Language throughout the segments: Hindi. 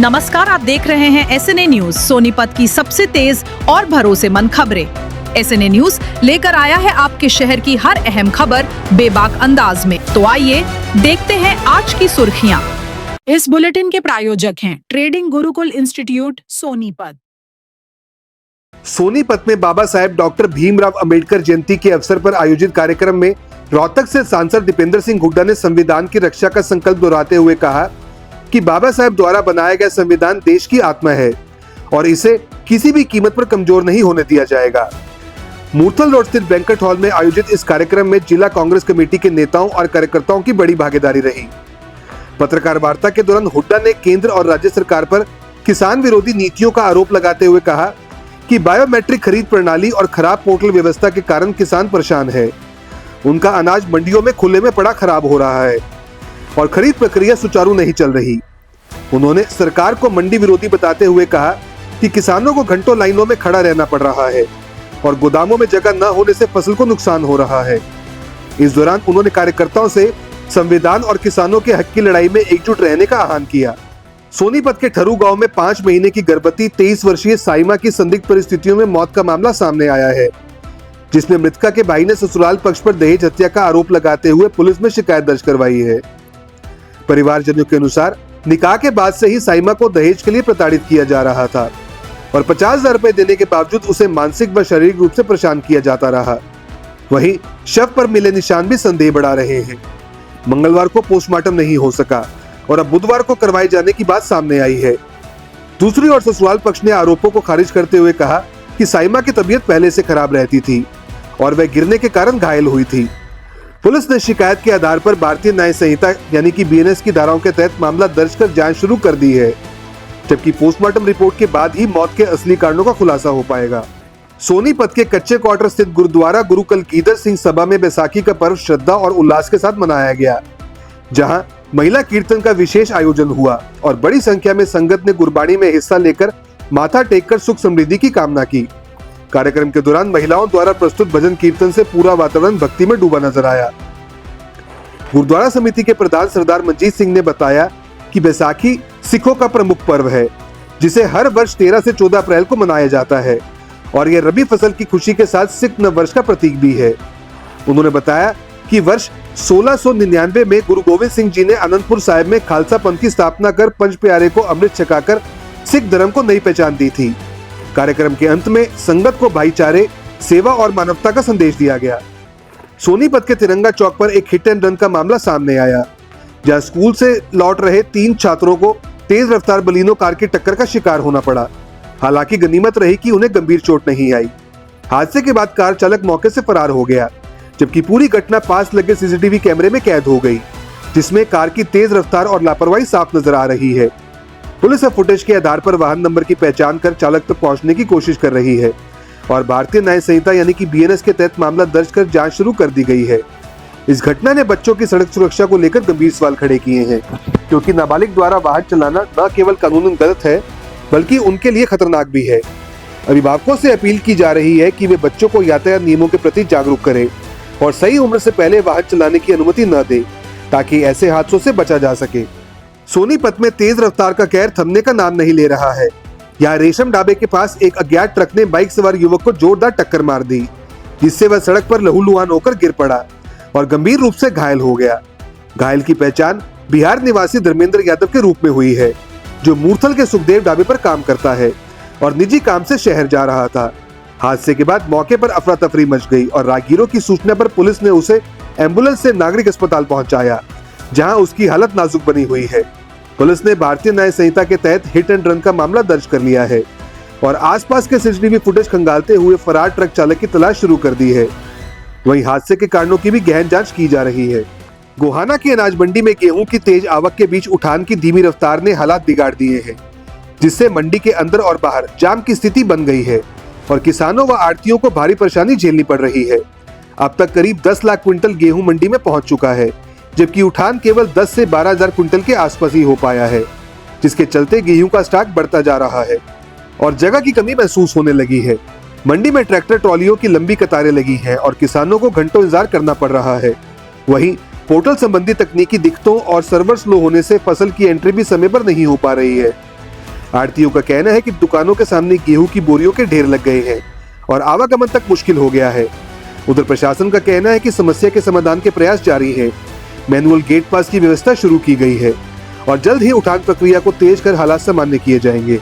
नमस्कार, आप देख रहे हैं एसएनए न्यूज, सोनीपत की सबसे तेज और भरोसेमंद खबरें। एसएनए न्यूज लेकर आया है आपके शहर की हर अहम खबर बेबाक अंदाज में। तो आइए देखते हैं आज की सुर्खियां। इस बुलेटिन के प्रायोजक हैं ट्रेडिंग गुरुकुल इंस्टीट्यूट सोनीपत। सोनीपत में बाबा साहेब डॉक्टर भीमराव अंबेडकर जयंती के अवसर पर आयोजित कार्यक्रम में रोहतक से सांसद दीपेंद्र सिंह हुड्डा ने संविधान की रक्षा का संकल्प दोहराते हुए कहा कि बाबा साहेब द्वारा बनाया गया संविधान देश की आत्मा है और इसे किसी भी कीमत पर कमजोर नहीं होने दिया जाएगा। मूर्थल रोड स्थित बैंक्वेट हॉल में आयोजित इस कार्यक्रम में जिला कांग्रेस कमेटी के नेताओं और कार्यकर्ताओं की बड़ी भागीदारी रही। पत्रकार वार्ता के दौरान हुड्डा ने केंद्र और राज्य सरकार पर किसान विरोधी नीतियों का आरोप लगाते हुए कहा कि बायोमेट्रिक खरीद प्रणाली और खराब पोर्टल व्यवस्था के कारण किसान परेशान है। उनका अनाज मंडियों में खुले में पड़ा खराब हो रहा है और खरीद प्रक्रिया सुचारू नहीं चल रही। उन्होंने सरकार को मंडी विरोधी बताते हुए कहा कि किसानों को घंटों लाइनों में खड़ा रहना पड़ रहा है और गोदामों में जगह न होने से फसल को नुकसान हो रहा है। इस दौरान उन्होंने कार्यकर्ताओं से संविधान और किसानों के हक की लड़ाई में एकजुट रहने का आह्वान किया। सोनीपत के ठरू गांव में 5 महीने की गर्भवती 23 वर्षीय साइमा की संदिग्ध परिस्थितियों में मौत का मामला सामने आया है, जिसमें मृतका के भाई ने ससुराल पक्ष पर दहेज हत्या का आरोप लगाते हुए पुलिस में शिकायत दर्ज करवाई है। परिवारजनों के अनुसार निकाह के बाद से ही साइमा को दहेज के लिए प्रताड़ित किया जा रहा था और 50,000 रुपए देने के बावजूद उसे मानसिक व शारीरिक रूप से परेशान किया जाता रहा। वहीं शव पर मिले निशान भी संदेह बढ़ा रहे हैं। मंगलवार को पोस्टमार्टम नहीं हो सका और अब बुधवार को करवाए जाने की बात सामने आई है। दूसरी ओर ससुराल पक्ष ने आरोपों को खारिज करते हुए कहा कि साइमा की तबीयत पहले से खराब रहती थी और वह गिरने के कारण घायल हुई थी। पुलिस ने शिकायत के आधार पर भारतीय न्याय संहिता यानी कि बीएनएस की धाराओं के तहत मामला दर्ज कर जांच शुरू कर दी है, जबकि पोस्टमार्टम रिपोर्ट के बाद ही मौत के असली कारणों का खुलासा हो पाएगा। सोनीपत के कच्चे क्वार्टर स्थित गुरुद्वारा गुरु कलगीधर सिंह सभा में बैसाखी का पर्व श्रद्धा और उल्लास के साथ मनाया गया, जहां महिला कीर्तन का विशेष आयोजन हुआ और बड़ी संख्या में संगत ने गुरबाणी में हिस्सा लेकर माथा टेककर सुख समृद्धि की कामना की। कार्यक्रम के दौरान महिलाओं द्वारा प्रस्तुत भजन कीर्तन से पूरा वातावरण भक्ति में डूबा नजर आया। गुरुद्वारा समिति के प्रधान सरदार मंजीत सिंह ने बताया कि बैसाखी सिखों का प्रमुख पर्व है, जिसे हर वर्ष 13 से 14 अप्रैल को मनाया जाता है और यह रबी फसल की खुशी के साथ सिख नव वर्ष का प्रतीक भी है। उन्होंने बताया कि वर्ष 1699 में गुरु गोविंद सिंह जी ने अनंतपुर साहिब में खालसा पंथ की स्थापना कर पंच प्यारे को अमृत छकाकर सिख धर्म को नई पहचान दी थी। कार्यक्रम के अंत में संगत को भाईचारे, सेवा और मानवता का संदेश दिया गया। सोनीपत के तिरंगा चौक पर एक हिट एंड रन का मामला सामने आया, जहां स्कूल से लौट रहे 3 छात्रों को तेज रफ्तार बलिनो कार की टक्कर का शिकार होना पड़ा। हालांकि गनीमत रही कि उन्हें गंभीर चोट नहीं आई। हादसे के बाद कार चालक मौके से फरार हो गया, जबकि पूरी घटना पास लगे सीसीटीवी कैमरे में कैद हो गई, जिसमें कार की तेज रफ्तार और लापरवाही साफ नजर आ रही है। पुलिस अब फुटेज के आधार पर वाहन नंबर की पहचान कर चालक तक पहुंचने की कोशिश कर रही है और भारतीय न्याय संहिता यानी कि बीएनएस के तहत मामला दर्ज कर जांच शुरू कर दी गई है। इस घटना ने बच्चों की सड़क सुरक्षा को लेकर गंभीर सवाल खड़े किए हैं, क्योंकि नाबालिग द्वारा वाहन चलाना न केवल कानूनन गलत है बल्कि उनके लिए खतरनाक भी है। अभिभावकों से अपील की जा रही है कि वे बच्चों को यातायात नियमों के प्रति जागरूक करें और सही उम्र से पहले वाहन चलाने की अनुमति न दें, ताकि ऐसे हादसों से बचा जा सके। सोनीपत में तेज रफ्तार का कहर थमने का नाम नहीं ले रहा है। यहाँ रेशम ढाबे के पास एक अज्ञात ट्रक ने बाइक सवार युवक को जोरदार टक्कर मार दी, जिससे वह सड़क पर लहूलुहान होकर गिर पड़ा और गंभीर रूप से घायल हो गया। घायल की पहचान बिहार निवासी धर्मेंद्र यादव के रूप में हुई है, जो मूर्थल के सुखदेव ढाबे पर काम करता है और निजी काम से शहर जा रहा था। हादसे के बाद मौके पर अफरा तफरी मच गई और राहगीरों की सूचना पर पुलिस ने उसे एम्बुलेंस से नागरिक अस्पताल पहुंचाया, जहां उसकी हालत नाजुक बनी हुई है। पुलिस ने भारतीय न्याय संहिता के तहत हिट एंड रन का मामला दर्ज कर लिया है और आसपास के सीसीटीवी फुटेज खंगालते हुए फरार ट्रक चालक की तलाश शुरू कर दी है। वहीं हादसे के कारणों की भी गहन जांच की जा रही है। गोहाना की अनाज मंडी में गेहूं की तेज आवक के बीच उठान की धीमी रफ्तार ने हालात बिगाड़ दिए हैं, जिससे मंडी के अंदर और बाहर जाम की स्थिति बन गई है और किसानों व आड़तियों को भारी परेशानी झेलनी पड़ रही है। अब तक करीब 10 लाख क्विंटल गेहूं मंडी में पहुंच चुका है, जबकि उठान केवल 10 से 12,000 क्विंटल के आसपास ही हो पाया है, जिसके चलते गेहूं का स्टॉक बढ़ता जा रहा है और जगह की कमी महसूस होने लगी है। मंडी में ट्रैक्टर ट्रॉलियों की लंबी कतारें लगी हैं और किसानों को घंटों इंतजार करना पड़ रहा है। वहीं पोर्टल संबंधी तकनीकी दिक्कतों और सर्वर स्लो होने से फसल की एंट्री भी समय पर नहीं हो पा रही है। आड़तियों का कहना है कि दुकानों के सामने गेहूं की बोरियों के ढेर लग गए हैं और आवागमन तक मुश्किल हो गया है। उधर प्रशासन का कहना है कि समस्या के समाधान के प्रयास जारी हैं। मैनुअल गेट पास की व्यवस्था शुरू की गई है और जल्द ही उठान प्रक्रिया को तेज कर हालात सामान्य किए जाएंगे।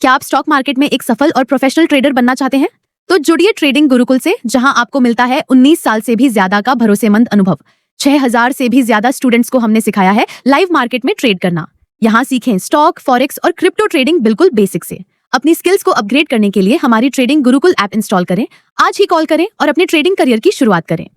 क्या आप स्टॉक मार्केट में एक सफल और प्रोफेशनल ट्रेडर बनना चाहते हैं? तो जुड़िए ट्रेडिंग गुरुकुल से, जहां आपको मिलता है 19 साल से भी ज्यादा का भरोसेमंद अनुभव। 6000 से भी ज्यादा स्टूडेंट्स को हमने सिखाया है लाइव मार्केट में ट्रेड करना। यहाँ सीखें स्टॉक, फॉरेक्स और क्रिप्टो ट्रेडिंग बिल्कुल बेसिक से। अपनी स्किल्स को अपग्रेड करने के लिए हमारी ट्रेडिंग गुरुकुल ऐप इंस्टॉल करें, आज ही कॉल करें और अपने ट्रेडिंग करियर की शुरुआत करें।